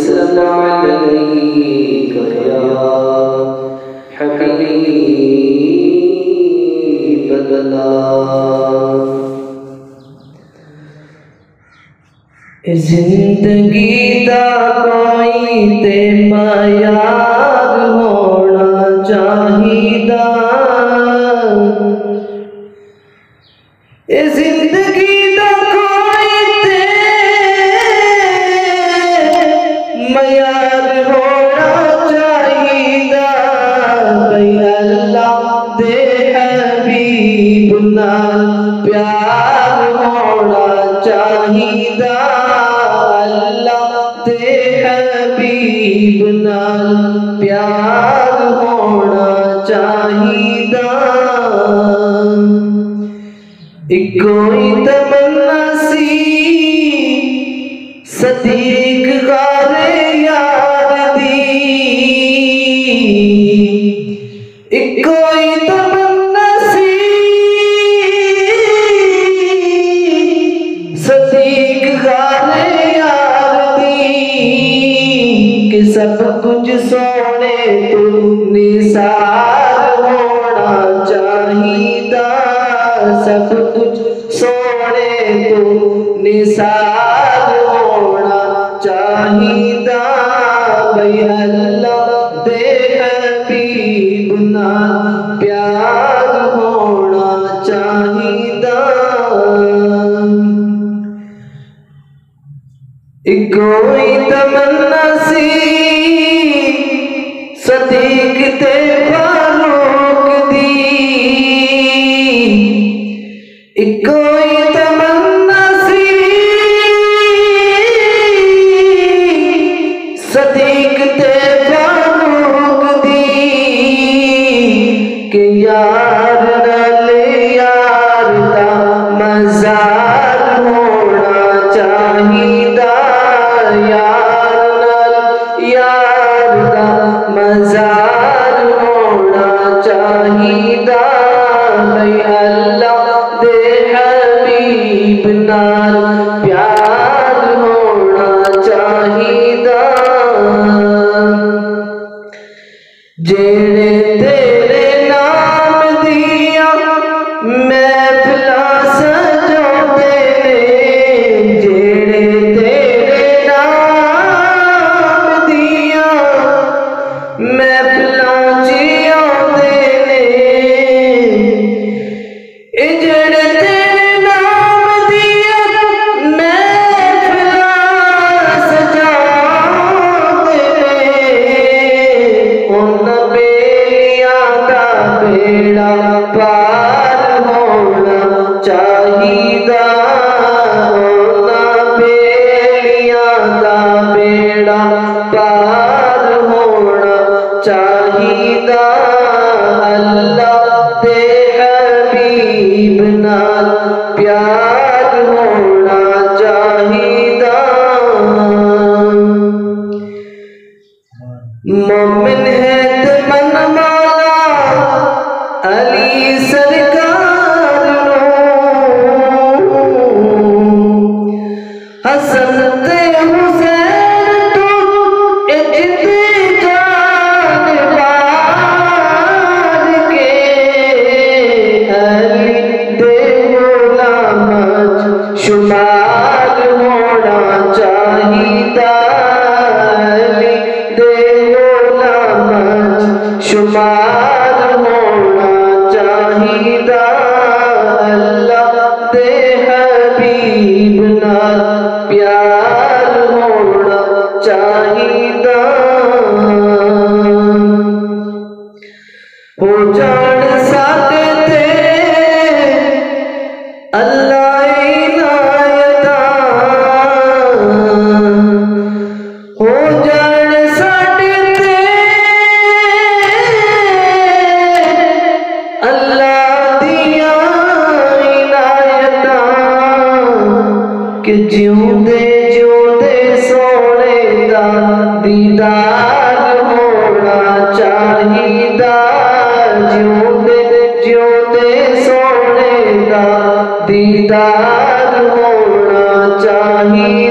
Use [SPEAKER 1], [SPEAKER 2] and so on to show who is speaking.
[SPEAKER 1] वसल्लम अलैका या हबीबल्लाह। जिंदगी दा कोई ते मयार होना चाहिदा। जिंदगी दा कोई ते मयार होना चाहिदा। भई अल्लाह दे हबीब नाल प्यार होना चाहिदा। हबीब नाल प्यार होना चाहिदा। कोई तमन्ना सी सदीक गारे यार दी। कोई तमन्ना सी सदीक गारे कि सब कुछ सोने तू निसार होना चाहिदा। सब कुछ सोने तू निसार होना चाहिदा। भई अल्लाह दे हबीब नाल प्यार होना चाहिदा। कोई तमन्ना सी सदीक ते फारूक दी। कोई तमन्ना सी सदीक ते फारूक दी। कि यार नाले यार दा मज़ार होना चाहिदा। यार दा मज़ार होना चाहिदा। भई अल्लाह दे हबीब नाल प्यार होना चाहिदा। जेड़े तेरे नाम दिया महफिलां सजाते ने। जेड़े तेरे नाम दिया महफिलां जियाते ने। जेड़े तेरे नाम दिया महफिलां सजाते ने। उन बेलियां दा बेड़ा पार होना चाहिदा। उन बेलियां दा बेड़ा पार होना चाहिदा। अल्लाह दे हबीब नाल प्यार होना चाहिदा। मोमिन है ते मन मौला अली सरकार नो। हसन ते हुसैन तो जिंदे जान बार के। अली दे गुलाम शुमार होना चाहिदा। अली दे गुलाम शुमार होना चाहिदा। अल्लाह दे हबीब नाल प्यार होना चाहिदा। हो जान साडे ते अल्लाह इनायतां। हो जान साडे ते अल्लाह दिया इनायतां। कि जिउंदे जिउंदे सोने दा दीदार होना चाहिदा। जिउंदे जिउंदे सोने दा दीदार होना चाहिदा।